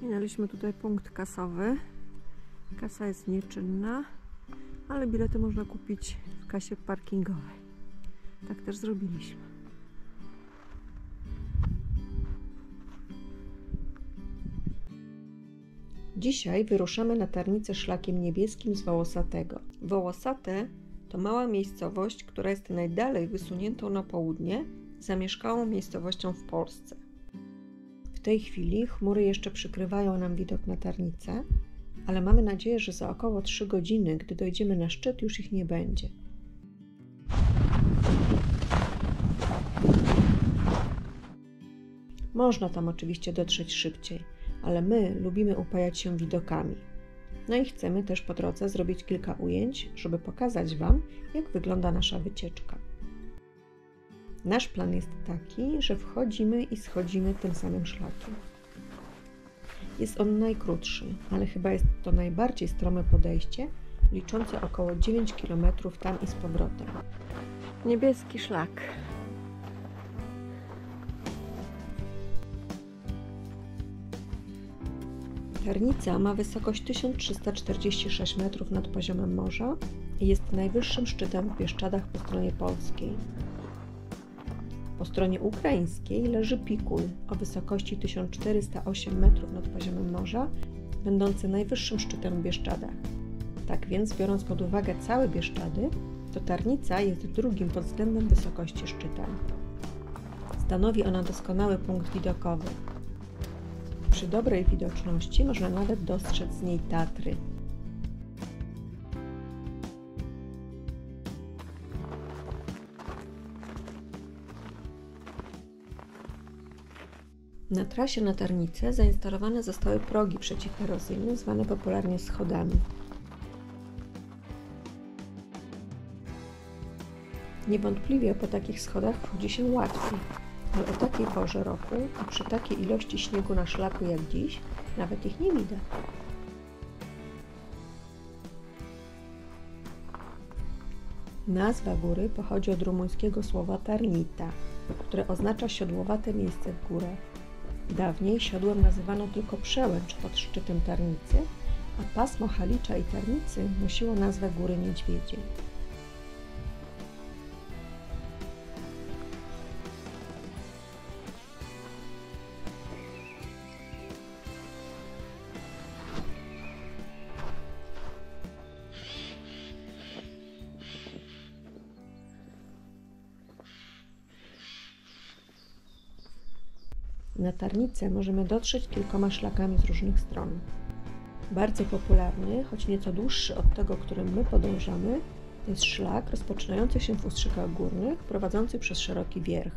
Minęliśmy tutaj punkt kasowy. Kasa jest nieczynna, ale bilety można kupić w kasie parkingowej. Tak też zrobiliśmy. Dzisiaj wyruszamy na Tarnicę szlakiem niebieskim z Wołosatego. Wołosate to mała miejscowość, która jest najdalej wysuniętą na południe zamieszkałą miejscowością w Polsce. W tej chwili chmury jeszcze przykrywają nam widok na Tarnicę, ale mamy nadzieję, że za około 3 godziny, gdy dojdziemy na szczyt, już ich nie będzie. Można tam oczywiście dotrzeć szybciej, ale my lubimy upajać się widokami. No i chcemy też po drodze zrobić kilka ujęć, żeby pokazać Wam, jak wygląda nasza wycieczka. Nasz plan jest taki, że wchodzimy i schodzimy tym samym szlakiem. Jest on najkrótszy, ale chyba jest to najbardziej strome podejście, liczące około 9 km tam i z powrotem. Niebieski szlak. Tarnica ma wysokość 1346 metrów nad poziomem morza i jest najwyższym szczytem w Bieszczadach po stronie polskiej. Po stronie ukraińskiej leży Pikul o wysokości 1408 metrów nad poziomem morza, będący najwyższym szczytem w Bieszczadach. Tak więc, biorąc pod uwagę całe Bieszczady, to Tarnica jest drugim pod względem wysokości szczytem. Stanowi ona doskonały punkt widokowy. Przy dobrej widoczności można nawet dostrzec z niej Tatry. Na trasie na Tarnicę zainstalowane zostały progi przeciwerozyjne, zwane popularnie schodami. Niewątpliwie po takich schodach wchodzi się łatwiej, ale o takiej porze roku i przy takiej ilości śniegu na szlaku jak dziś, nawet ich nie widać. Nazwa góry pochodzi od rumuńskiego słowa tarnita, które oznacza siodłowate miejsce w górach. Dawniej siodłem nazywano tylko przełęcz pod szczytem Tarnicy, a pasmo Halicza i Tarnicy nosiło nazwę Góry Niedźwiedziej. Na Tarnicę możemy dotrzeć kilkoma szlakami z różnych stron. Bardzo popularny, choć nieco dłuższy od tego, którym my podążamy, jest szlak rozpoczynający się w Ustrzykach Górnych, prowadzący przez szeroki wierch.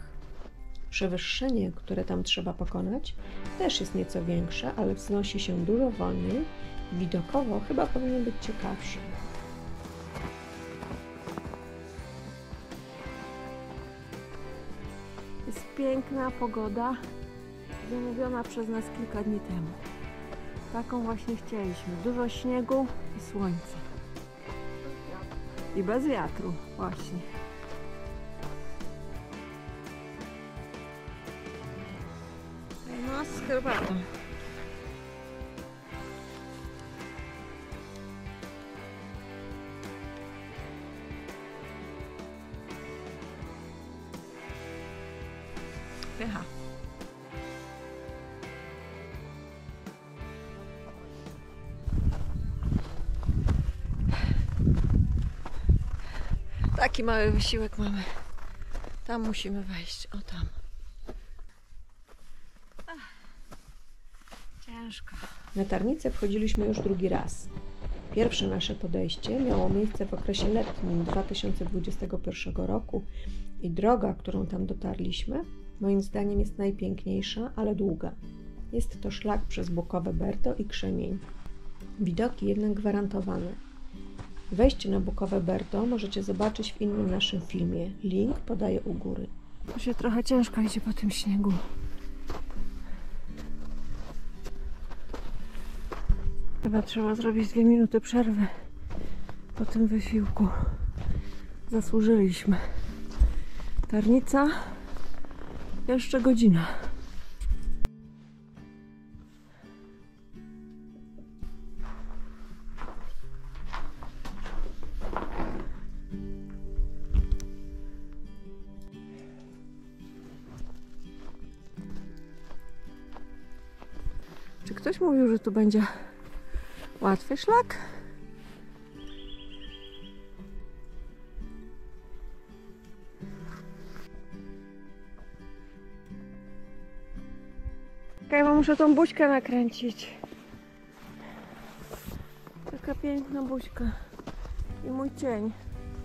Przewyższenie, które tam trzeba pokonać, też jest nieco większe, ale wznosi się dużo wolniej. Widokowo chyba powinien być ciekawszy. Jest piękna pogoda, zamówiona przez nas kilka dni temu. Taką właśnie chcieliśmy. Dużo śniegu i słońca. I bez wiatru, właśnie. No, z herbatą. Pycha. Taki mały wysiłek mamy. Tam musimy wejść. O tam. Ciężko. Na Tarnicę wchodziliśmy już drugi raz. Pierwsze nasze podejście miało miejsce w okresie letnim 2021 roku i droga, którą tam dotarliśmy, moim zdaniem jest najpiękniejsza, ale długa. Jest to szlak przez Bukowe Berdo i Krzemień. Widoki jednak gwarantowane. Wejście na Bukowe Berdo możecie zobaczyć w innym naszym filmie. Link podaję u góry. Tu się trochę ciężko idzie po tym śniegu. Chyba trzeba zrobić 2 minuty przerwy po tym wysiłku. Zasłużyliśmy. Tarnica, jeszcze godzina. Ktoś mówił, że tu będzie łatwy szlak. Czekaj, bo muszę tą buźkę nakręcić. Taka piękna buźka. I mój cień.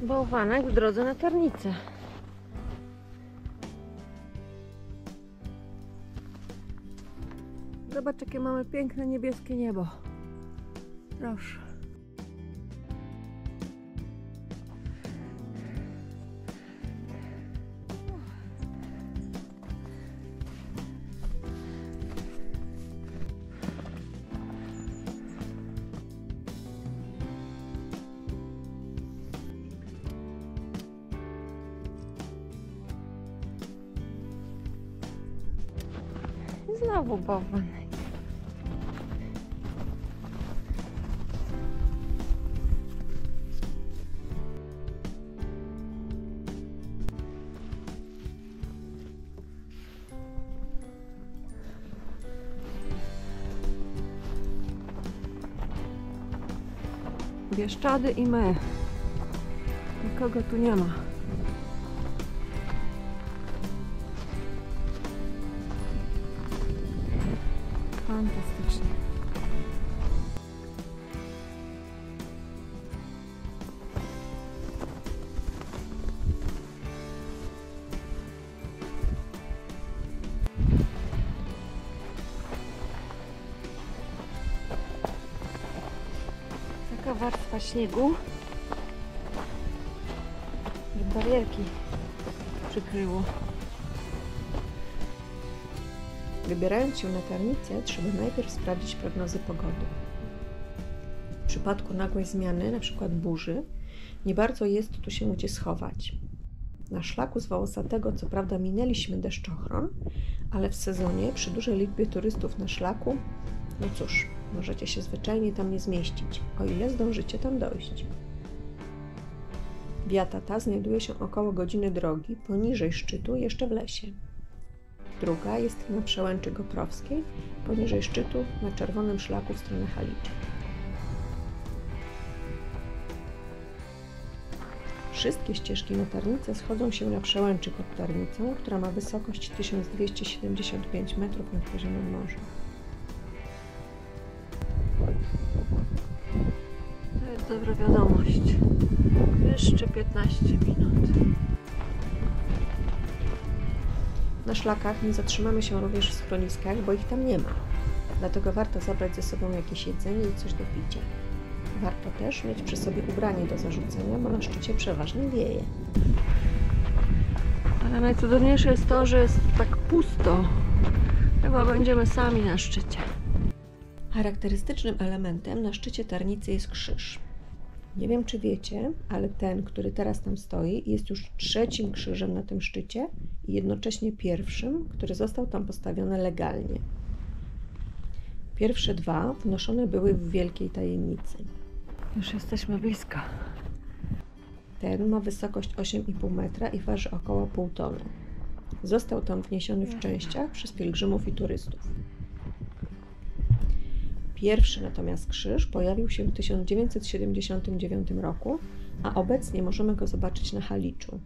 Bałwanek w drodze na Tarnicę. Zobacz, jakie mamy piękne niebieskie niebo. Proszę. Znowu bałwanek. Bieszczady i my. Nikogo tu nie ma. Fantastycznie. Taka warstwa śniegu, że barierki przykryło. Wybierając się na Tarnicę, trzeba najpierw sprawdzić prognozy pogody. W przypadku nagłej zmiany, np. burzy, nie bardzo jest tu się gdzie schować. Na szlaku z Wałosatego co prawda minęliśmy deszczochron, ale w sezonie przy dużej liczbie turystów na szlaku, no cóż, możecie się zwyczajnie tam nie zmieścić, o ile zdążycie tam dojść. Wiata ta znajduje się około godziny drogi, poniżej szczytu, jeszcze w lesie. Druga jest na przełęczy Goprowskiej, poniżej szczytu, na czerwonym szlaku w stronę Halicza. Wszystkie ścieżki na Tarnicę schodzą się na przełęczy pod Tarnicą, która ma wysokość 1275 metrów nad poziomem morza. To jest dobra wiadomość. Jeszcze 15 minut. Na szlakach nie zatrzymamy się również w schroniskach, bo ich tam nie ma. Dlatego warto zabrać ze sobą jakieś jedzenie i coś do picia. Warto też mieć przy sobie ubranie do zarzucenia, bo na szczycie przeważnie wieje. Ale najcudowniejsze jest to, że jest tak pusto. Chyba będziemy sami na szczycie. Charakterystycznym elementem na szczycie Tarnicy jest krzyż. Nie wiem, czy wiecie, ale ten, który teraz tam stoi, jest już trzecim krzyżem na tym szczycie i jednocześnie pierwszym, który został tam postawiony legalnie. Pierwsze dwa wnoszone były w wielkiej tajemnicy. Już jesteśmy blisko. Ten ma wysokość 8,5 metra i waży około pół tony. Został tam wniesiony w częściach przez pielgrzymów i turystów. Pierwszy natomiast krzyż pojawił się w 1979 roku, a obecnie możemy go zobaczyć na Haliczu.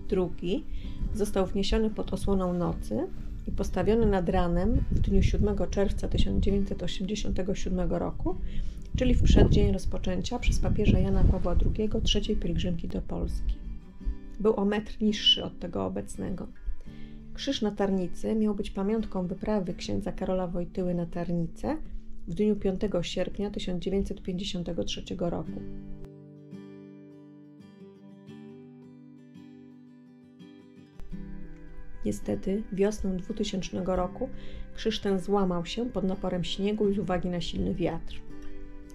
Drugi został wniesiony pod osłoną nocy i postawiony nad ranem w dniu 7 czerwca 1987 roku, czyli w przeddzień rozpoczęcia przez papieża Jana Pawła II trzeciej pielgrzymki do Polski. Był o metr niższy od tego obecnego. Krzyż na Tarnicy miał być pamiątką wyprawy księdza Karola Wojtyły na Tarnicę w dniu 5 sierpnia 1953 roku. Niestety wiosną 2000 roku krzyż ten złamał się pod naporem śniegu i z uwagi na silny wiatr.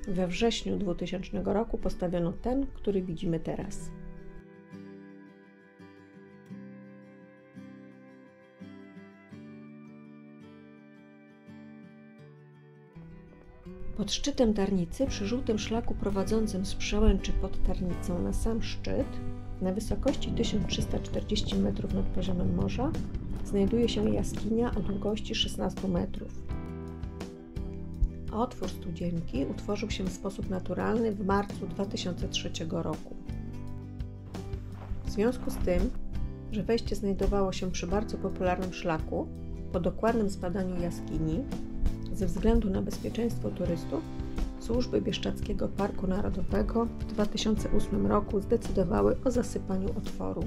We wrześniu 2000 roku postawiono ten, który widzimy teraz. Pod szczytem Tarnicy, przy żółtym szlaku prowadzącym z przełęczy pod Tarnicą na sam szczyt, na wysokości 1340 metrów nad poziomem morza, znajduje się jaskinia o długości 16 metrów. Otwór studzienki utworzył się w sposób naturalny w marcu 2003 roku. W związku z tym, że wejście znajdowało się przy bardzo popularnym szlaku, po dokładnym zbadaniu jaskini, ze względu na bezpieczeństwo turystów, służby Bieszczadzkiego Parku Narodowego w 2008 roku zdecydowały o zasypaniu otworu.